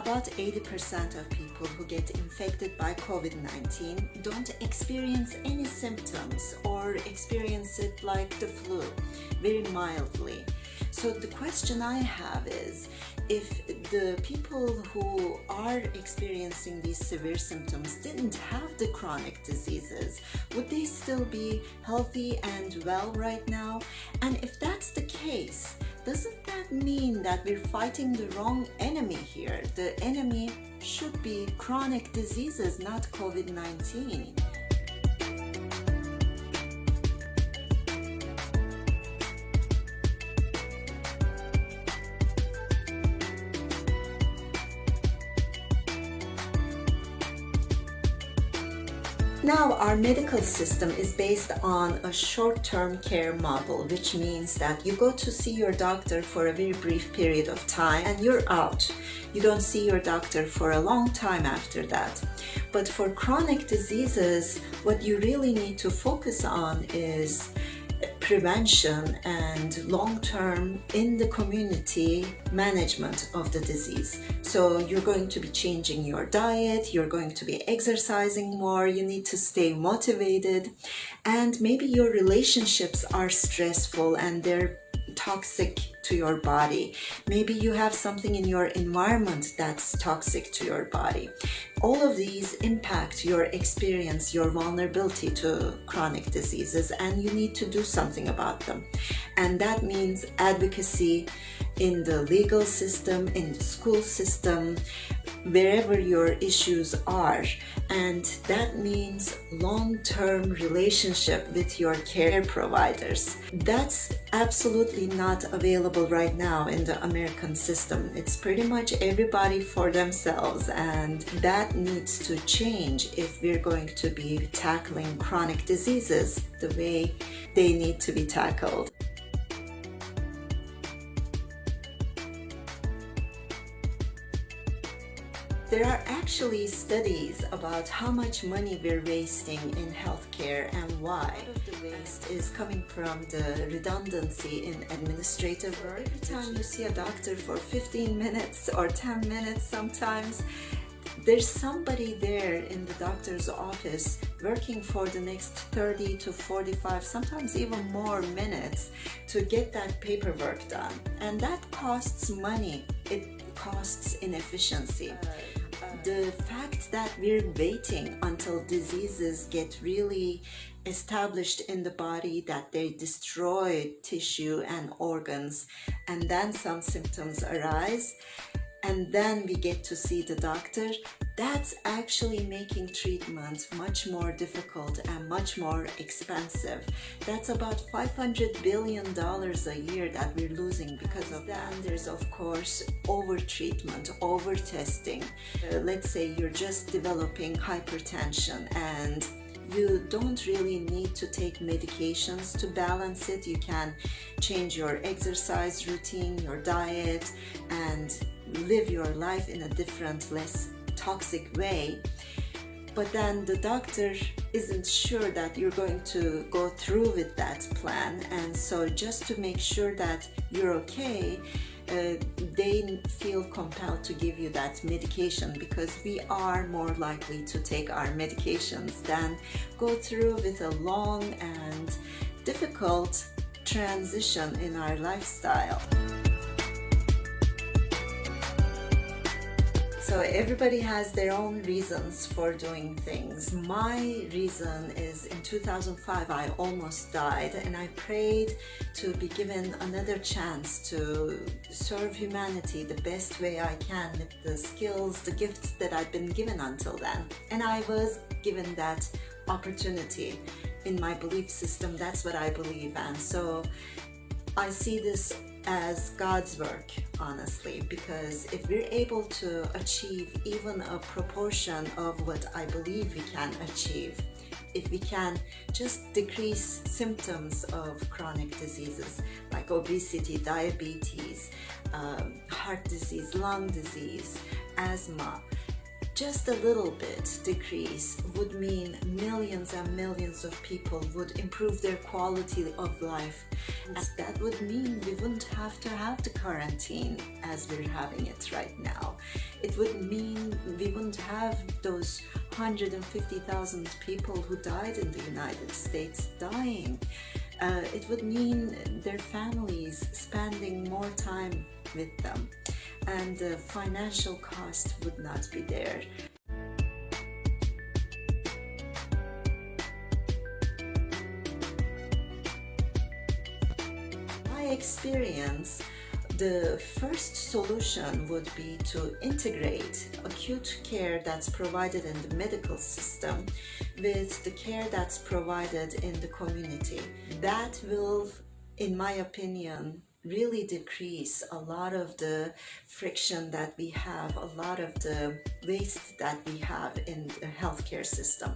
about 80% of people who get infected by COVID-19 don't experience any symptoms or experience it like the flu, very mildly. So the question I have is, if the people who are experiencing these severe symptoms didn't have the chronic diseases, would they still be healthy and well right now? And if that's the case, doesn't that mean that we're fighting the wrong enemy here? The enemy should be chronic diseases, not COVID-19. Now, our medical system is based on a short-term care model, which means that you go to see your doctor for a very brief period of time and you're out. You don't see your doctor for a long time after that. But for chronic diseases, what you really need to focus on is prevention and long-term in the community management of the disease. So you're going to be changing your diet, you're going to be exercising more, you need to stay motivated, and maybe your relationships are stressful and they're toxic to your body. Maybe you have something in your environment that's toxic to your body. All of these impact your experience, your vulnerability to chronic diseases, and you need to do something about them. And that means advocacy in the legal system, in the school system, wherever your issues are. And that means long-term relationship with your care providers. That's absolutely not available right now in the American system. It's pretty much everybody for themselves, and that needs to change if we're going to be tackling chronic diseases the way they need to be tackled. There are actually studies about how much money we're wasting in healthcare and why. Part of the waste is coming from the redundancy in administrative work. Every time you see a doctor for 15 minutes or 10 minutes sometimes, there's somebody there in the doctor's office working for the next 30 to 45, sometimes even more minutes to get that paperwork done. And that costs money. It costs inefficiency. The fact that we're waiting until diseases get really established in the body, that they destroy tissue and organs, and then some symptoms arise, and then we get to see the doctor, that's actually making treatment much more difficult and much more expensive. That's about $500 billion a year that we're losing because of that. And there's, of course, over-treatment, over-testing. Let's say you're just developing hypertension and you don't really need to take medications to balance it. You can change your exercise routine, your diet, and live your life in a different, less toxic way. But then the doctor isn't sure that you're going to go through with that plan, and so just to make sure that you're okay, they feel compelled to give you that medication, because we are more likely to take our medications than go through with a long and difficult transition in our lifestyle. So everybody has their own reasons for doing things. My reason is in 2005 I almost died, and I prayed to be given another chance to serve humanity the best way I can with the skills, the gifts that I'd been given until then. And I was given that opportunity. In my belief system, that's what I believe, and so I see this as God's work, honestly, because if we're able to achieve even a proportion of what I believe we can achieve, if we can just decrease symptoms of chronic diseases like obesity, diabetes, heart disease, lung disease, asthma, just a little bit decrease would mean millions and millions of people would improve their quality of life. And that would mean we wouldn't have to have the quarantine as we're having it right now. It would mean we wouldn't have those 150,000 people who died in the United States dying. It would mean their families spending more time with them, and the financial cost would not be there. My experience, the first solution would be to integrate acute care that's provided in the medical system with the care that's provided in the community. That will, in my opinion, really decrease a lot of the friction that we have, a lot of the waste that we have in the healthcare system.